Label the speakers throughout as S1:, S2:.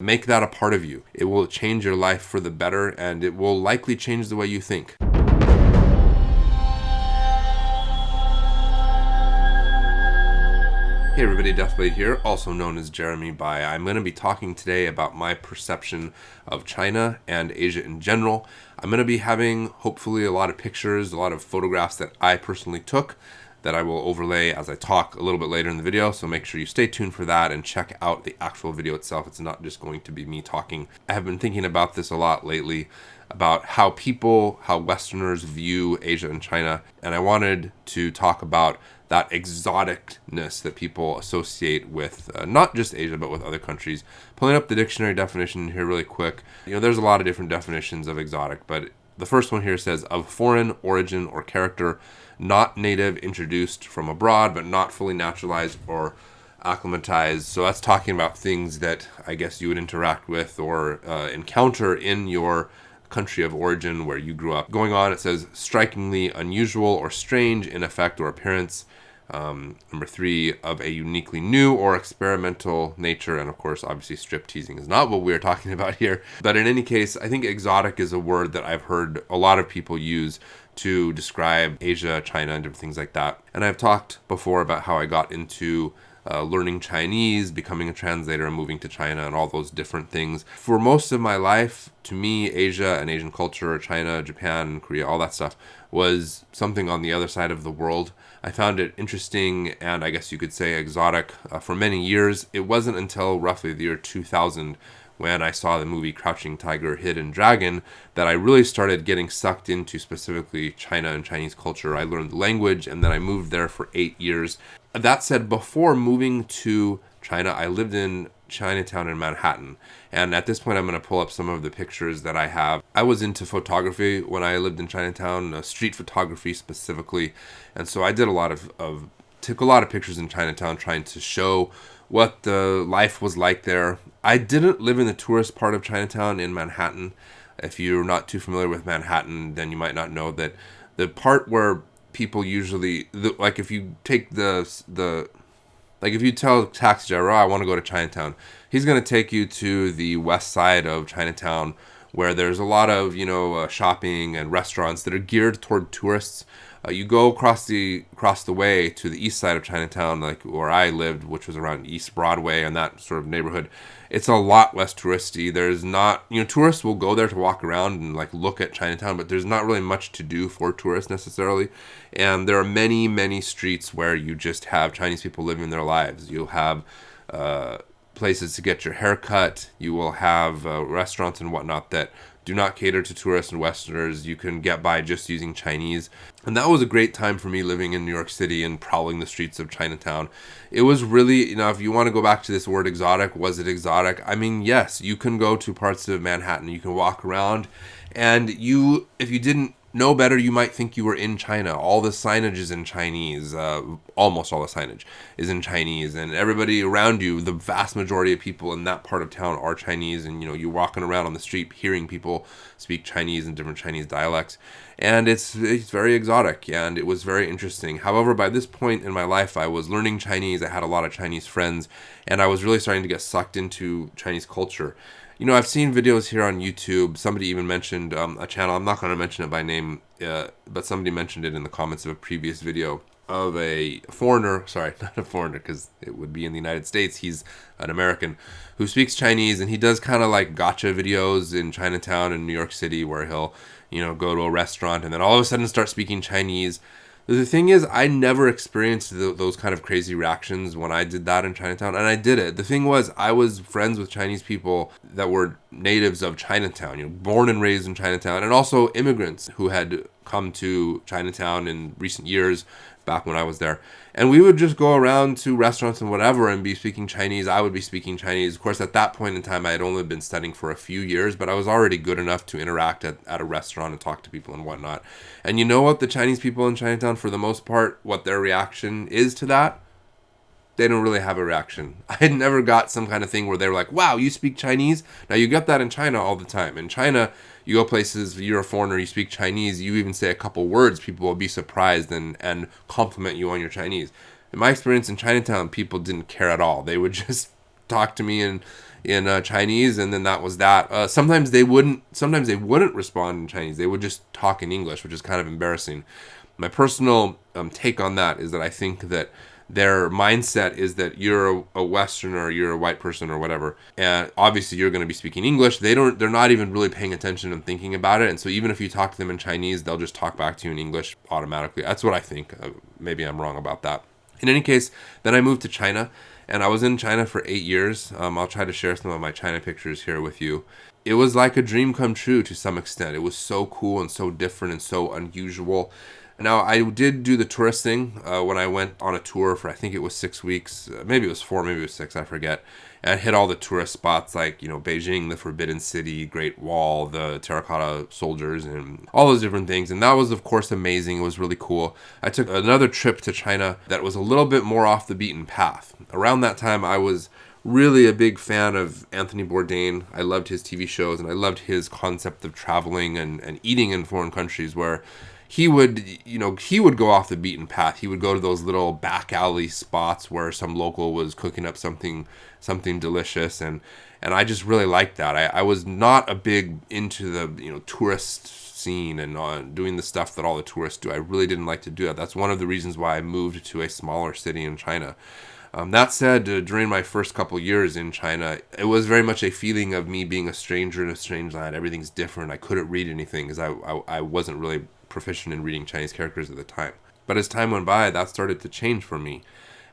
S1: Make that a part of you. It will change your life for the better, and it will likely change the way you think. Hey everybody, Deathblade here, also known as Jeremy Bai. I'm going to be talking today about my perception of China and Asia in general. I'm going to be having, hopefully, a lot of pictures, a lot of photographs that I personally took that I will overlay as I talk a little bit later in the video, so make sure you stay tuned for that and check out the actual video itself. It's not just going to be me talking. I have been thinking about this a lot lately, about how Westerners view Asia and China, and I wanted to talk about that exoticness that people associate with not just Asia, but with other countries. Pulling up the dictionary definition here really quick. There's a lot of different definitions of exotic, but the first one here says, of foreign origin or character, not native, introduced from abroad, but not fully naturalized or acclimatized. So that's talking about things that I guess you would interact with or encounter in your country of origin where you grew up. Going on, it says strikingly unusual or strange in effect or appearance. Number 3, of a uniquely new or experimental nature. And of course, obviously, strip teasing is not what we're talking about here. But in any case, I think exotic is a word that I've heard a lot of people use to describe Asia, China, and different things like that. And I've talked before about how I got into learning Chinese, becoming a translator, and moving to China, and all those different things. For most of my life, to me, Asia and Asian culture, China, Japan, Korea, all that stuff was something on the other side of the world. I found it interesting and I guess you could say exotic for many years. It wasn't until roughly the year 2000 when I saw the movie Crouching Tiger, Hidden Dragon that I really started getting sucked into specifically China and Chinese culture. I learned the language and then I moved there for 8 years. That said, before moving to China, I lived in Chinatown in Manhattan. And at this point, I'm going to pull up some of the pictures that I have. I was into photography when I lived in Chinatown, street photography specifically. And so I did took a lot of pictures in Chinatown trying to show what the life was like there. I didn't live in the tourist part of Chinatown in Manhattan. If you're not too familiar with Manhattan, then you might not know that the part where people usually, like if you take if you tell a taxi driver, I want to go to Chinatown, he's going to take you to the west side of Chinatown where there's a lot of, shopping and restaurants that are geared toward tourists. You go across the way to the east side of Chinatown, like where I lived, which was around East Broadway and that sort of neighborhood. It's a lot less touristy. There's not, tourists will go there to walk around and look at Chinatown, but there's not really much to do for tourists necessarily. And there are many, many streets where you just have Chinese people living their lives. You'll have places to get your hair cut. You will have restaurants and whatnot that do not cater to tourists and Westerners. You can get by just using Chinese. And that was a great time for me living in New York City and prowling the streets of Chinatown. It was really, if you want to go back to this word exotic, was it exotic? I mean, yes, you can go to parts of Manhattan, you can walk around, and if you didn't know better, you might think you were in China. All the signage is in Chinese. Almost all the signage is in Chinese. And everybody around you, the vast majority of people in that part of town are Chinese. And, you're walking around on the street hearing people speak Chinese and different Chinese dialects. And it's very exotic and it was very interesting. However, by this point in my life, I was learning Chinese. I had a lot of Chinese friends and I was really starting to get sucked into Chinese culture. I've seen videos here on YouTube. Somebody even mentioned a channel. I'm not going to mention it by name, but somebody mentioned it in the comments of a previous video of a foreigner. Sorry, not a foreigner because it would be in the United States. He's an American who speaks Chinese, and he does kind of like gotcha videos in Chinatown in New York City where he'll, go to a restaurant and then all of a sudden start speaking Chinese. The thing is, I never experienced those kind of crazy reactions when I did that in Chinatown, and I did it. The thing was, I was friends with Chinese people that were natives of Chinatown, born and raised in Chinatown, and also immigrants who had come to Chinatown in recent years, back when I was there. And we would just go around to restaurants and whatever and be speaking Chinese. I would be speaking Chinese. Of course, at that point in time, I had only been studying for a few years, but I was already good enough to interact at a restaurant and talk to people and whatnot. And you know what? The Chinese people in Chinatown, for the most part, what their reaction is to that? They don't really have a reaction. I had never got some kind of thing where they were like, wow, you speak Chinese? Now, you get that in China all the time. In China, you go places, you're a foreigner, you speak Chinese, you even say a couple words, people will be surprised and compliment you on your Chinese. In my experience in Chinatown, people didn't care at all. They would just talk to me in Chinese, and then that was that. Sometimes they wouldn't respond in Chinese. They would just talk in English, which is kind of embarrassing. My personal take on that is that I think that their mindset is that you're a Westerner, you're a white person or whatever, and obviously you're going to be speaking English. They're not even really paying attention and thinking about it, and so even if you talk to them in Chinese, they'll just talk back to you in English automatically. That's what I think. Maybe I'm wrong about that. In any case, then I moved to China, and I was in China for 8 years. I'll try to share some of my China pictures here with you. It was like a dream come true to some extent. It was so cool and so different and so unusual. Now, I did do the tourist thing when I went on a tour for, I think it was 6 weeks. Maybe it was 4, maybe it was 6, I forget. And I hit all the tourist spots like, Beijing, the Forbidden City, Great Wall, the terracotta soldiers, and all those different things. And that was, of course, amazing. It was really cool. I took another trip to China that was a little bit more off the beaten path. Around that time, I was really a big fan of Anthony Bourdain. I loved his TV shows, and I loved his concept of traveling and eating in foreign countries where he would go off the beaten path. He would go to those little back alley spots where some local was cooking up something delicious, and I just really liked that. I was not a big into the tourist scene and doing the stuff that all the tourists do. I really didn't like to do that. That's one of the reasons why I moved to a smaller city in China. That said, during my first couple years in China, it was very much a feeling of me being a stranger in a strange land. Everything's different. I couldn't read anything because I wasn't really proficient in reading Chinese characters at the time. But as time went by, that started to change for me.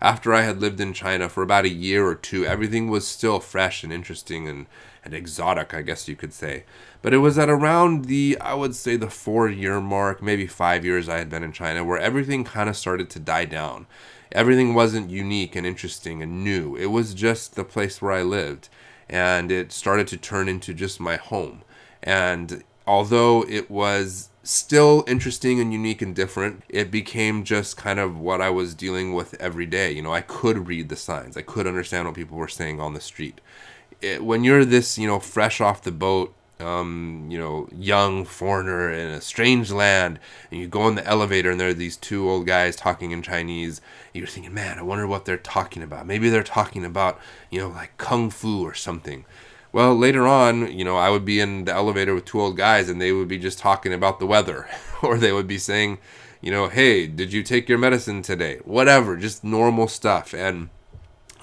S1: After I had lived in China for about a year or two, everything was still fresh and interesting and exotic, I guess you could say. But it was at around I would say the 4-year mark, maybe 5 years I had been in China, where everything kind of started to die down. Everything wasn't unique and interesting and new. It was just the place where I lived. And it started to turn into just my home. And although it was still interesting and unique and different, it became just kind of what I was dealing with every day. I could read the signs. I could understand what people were saying on the street. When you're this, fresh off the boat, young foreigner in a strange land, and you go in the elevator and there are these 2 old guys talking in Chinese, you're thinking, man, I wonder what they're talking about. Maybe they're talking about, like kung fu or something. Well, later on, I would be in the elevator with 2 old guys and they would be just talking about the weather. Or they would be saying, hey, did you take your medicine today? Whatever, just normal stuff. And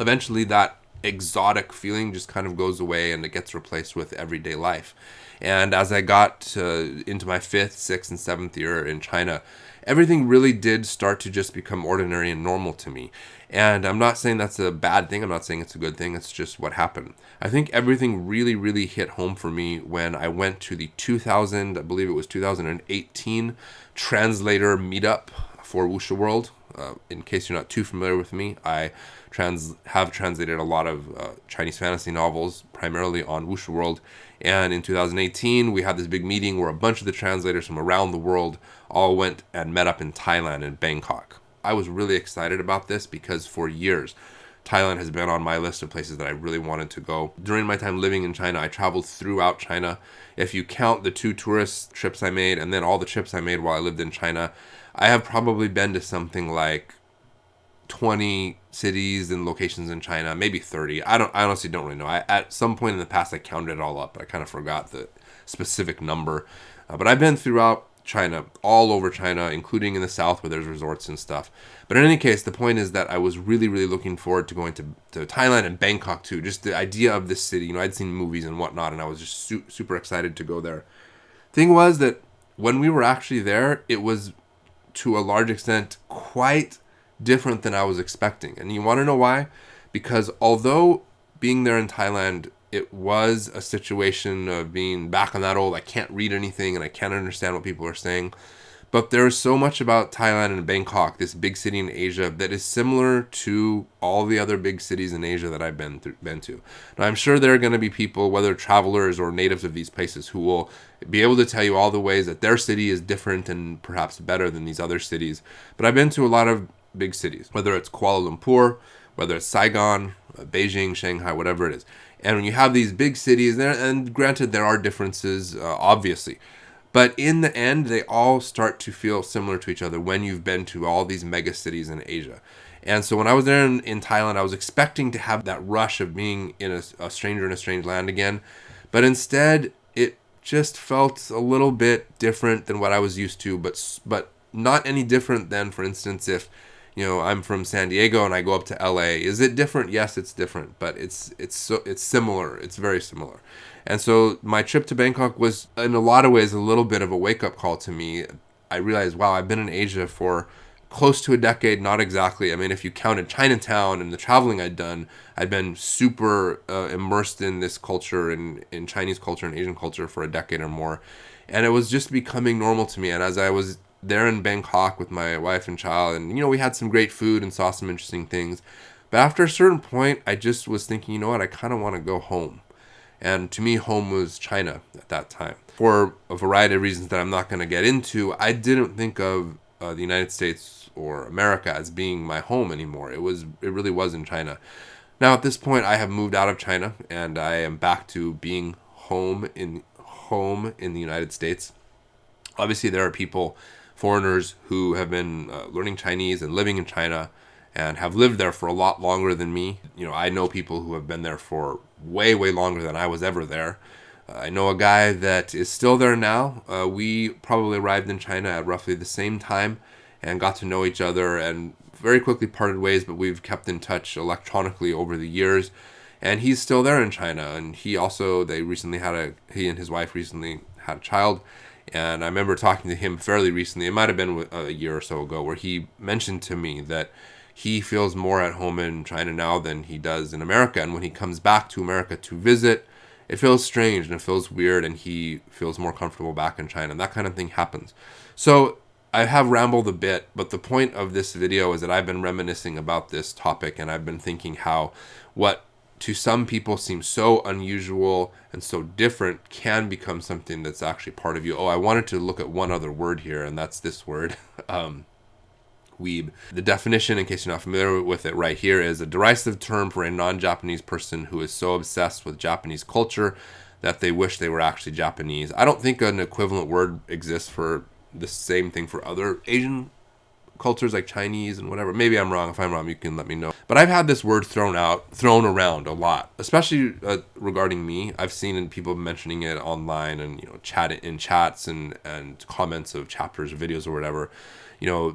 S1: eventually that exotic feeling just kind of goes away and it gets replaced with everyday life. And as I got into my 5th, 6th, and 7th year in China, everything really did start to just become ordinary and normal to me. And I'm not saying that's a bad thing. I'm not saying it's a good thing. It's just what happened. I think everything really, really hit home for me when I went to the 2018 translator meetup for Wuxia World. In case you're not too familiar with me, I have translated a lot of Chinese fantasy novels, primarily on Wuxia World. And in 2018, we had this big meeting where a bunch of the translators from around the world all went and met up in Thailand, in Bangkok. I was really excited about this because for years, Thailand has been on my list of places that I really wanted to go. During my time living in China, I traveled throughout China. If you count the 2 tourist trips I made and then all the trips I made while I lived in China, I have probably been to something like 20 cities and locations in China, maybe 30. I honestly don't really know. At some point in the past, I counted it all up, but I kind of forgot the specific number. But I've been throughout China, all over China, including in the south where there's resorts and stuff. But in any case, the point is that I was really, really looking forward to going to Thailand and Bangkok too. Just the idea of this city, I'd seen movies and whatnot, and I was just super excited to go there. Thing was that when we were actually there, it was to a large extent quite different than I was expecting. And you want to know why? Because although being there in Thailand, it was a situation of being back on that old, I can't read anything and I can't understand what people are saying. But there's so much about Thailand and Bangkok, this big city in Asia, that is similar to all the other big cities in Asia that I've been to. Now, I'm sure there are going to be people, whether travelers or natives of these places, who will be able to tell you all the ways that their city is different and perhaps better than these other cities. But I've been to a lot of big cities, whether it's Kuala Lumpur, whether it's Saigon, Beijing, Shanghai, whatever it is. And when you have these big cities there, and granted there are differences, obviously, but in the end, they all start to feel similar to each other when you've been to all these mega cities in Asia. And so when I was there in Thailand, I was expecting to have that rush of being in a stranger in a strange land again. But instead, it just felt a little bit different than what I was used to, but not any different than, for instance, if I'm from San Diego and I go up to LA. Is it different? Yes, it's different, but it's similar. It's very similar. And so my trip to Bangkok was in a lot of ways a little bit of a wake-up call to me. I realized, wow, I've been in Asia for close to a decade, not exactly. I mean, if you counted Chinatown and the traveling I'd done, I'd been super immersed in this culture, in Chinese culture and Asian culture for a decade or more. And it was just becoming normal to me. And as I was there in Bangkok with my wife and child, and we had some great food and saw some interesting things. But after a certain point, I just was thinking, you know what, I kind of want to go home. And to me, home was China at that time. For a variety of reasons that I'm not going to get into, I didn't think of the United States or America as being my home anymore. It really was in China. Now at this point, I have moved out of China and I am back to being home in the United States. Obviously, there are foreigners who have been learning Chinese and living in China and have lived there for a lot longer than me. I know people who have been there for way, way longer than I was ever there. I know a guy that is still there now. We probably arrived in China at roughly the same time and got to know each other and very quickly parted ways, but we've kept in touch electronically over the years. And he's still there in China. And he and his wife recently had a child. And I remember talking to him fairly recently, it might have been a year or so ago, where he mentioned to me that he feels more at home in China now than he does in America. And when he comes back to America to visit, it feels strange and it feels weird, and he feels more comfortable back in China. And that kind of thing happens. So I have rambled a bit, but the point of this video is that I've been reminiscing about this topic, and I've been thinking how what to some people seems so unusual and so different can become something that's actually part of you. Oh, I wanted to look at one other word here, and that's this word, Weeb. The definition, in case you're not familiar with it right here, is a derisive term for a non-Japanese person who is so obsessed with Japanese culture that they wish they were actually Japanese. I don't think an equivalent word exists for the same thing for other Asian cultures like Chinese and whatever. Maybe I'm wrong. If I'm wrong, you can let me know. But I've had this word thrown around a lot, especially regarding me. I've seen people mentioning it online and chats and comments of chapters or videos or whatever,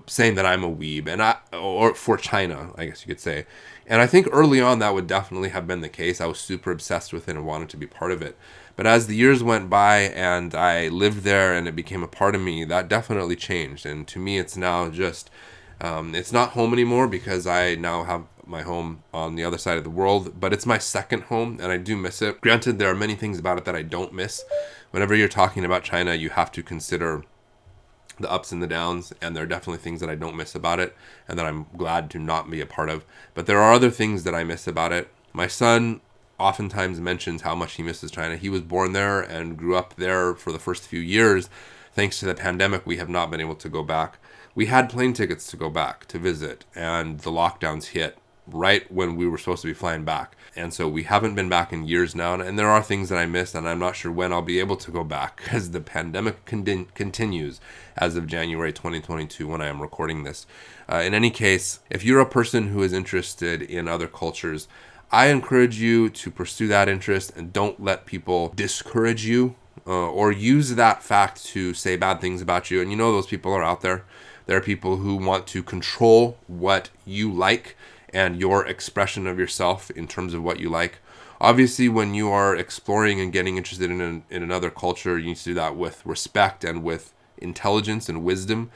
S1: saying that I'm a weeb, or for China, I guess you could say. And I think early on that would definitely have been the case. I was super obsessed with it and wanted to be part of it. But as the years went by and I lived there and it became a part of me, that definitely changed. And to me, it's now just, it's not home anymore because I now have my home on the other side of the world, but it's my second home and I do miss it. Granted, there are many things about it that I don't miss. Whenever you're talking about China, you have to consider the ups and the downs, and there are definitely things that I don't miss about it and that I'm glad to not be a part of. But there are other things that I miss about it. My son oftentimes mentions how much he misses China. He was born there and grew up there for the first few years. Thanks to the pandemic, we have not been able to go back. We had plane tickets to go back to visit, and the lockdowns hit right when we were supposed to be flying back. And so we haven't been back in years now, and there are things that I missed, and I'm not sure when I'll be able to go back because the pandemic continues as of January 2022 when I am recording this. In any case, if you're a person who is interested in other cultures, I encourage you to pursue that interest and don't let people discourage you or use that fact to say bad things about you. And those people are out there. There are people who want to control what you like and your expression of yourself in terms of what you like. Obviously, when you are exploring and getting interested in another culture, you need to do that with respect and with intelligence and wisdom.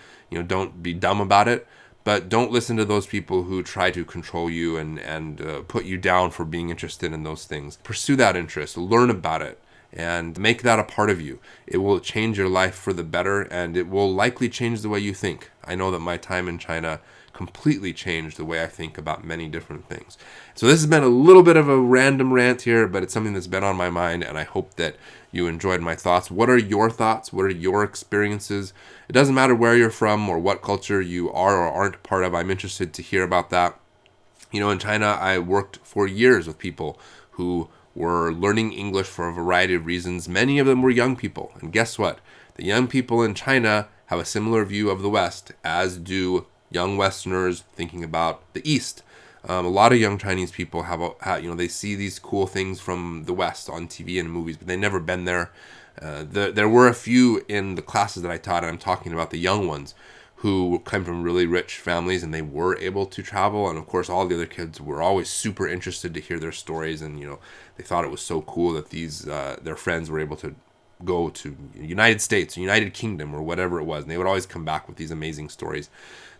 S1: Don't be dumb about it. But don't listen to those people who try to control you and put you down for being interested in those things. Pursue that interest, learn about it, and make that a part of you. It will change your life for the better, and it will likely change the way you think. I know that my time in China completely changed the way I think about many different things. So this has been a little bit of a random rant here, but it's something that's been on my mind, and I hope that you enjoyed my thoughts. What are your thoughts? What are your experiences? It doesn't matter where you're from or what culture you are or aren't part of. I'm interested to hear about that. In China, I worked for years with people who were learning English for a variety of reasons. Many of them were young people. And guess what? The young people in China have a similar view of the West, as do young Westerners thinking about the East. A lot of young Chinese people they see these cool things from the West on TV and movies, but they've never been there. There were a few in the classes that I taught, and I'm talking about the young ones, who came from really rich families and they were able to travel. And of course, all the other kids were always super interested to hear their stories. And, they thought it was so cool that their friends were able to go to United States, United Kingdom, or whatever it was. And they would always come back with these amazing stories.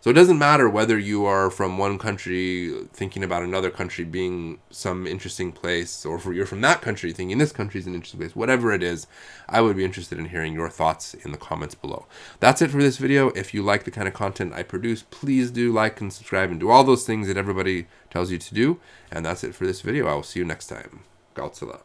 S1: So it doesn't matter whether you are from one country thinking about another country being some interesting place, or if you're from that country thinking this country is an interesting place. Whatever it is, I would be interested in hearing your thoughts in the comments below. That's it for this video. If you like the kind of content I produce, please do like and subscribe and do all those things that everybody tells you to do. And that's it for this video. I will see you next time. Gaozi.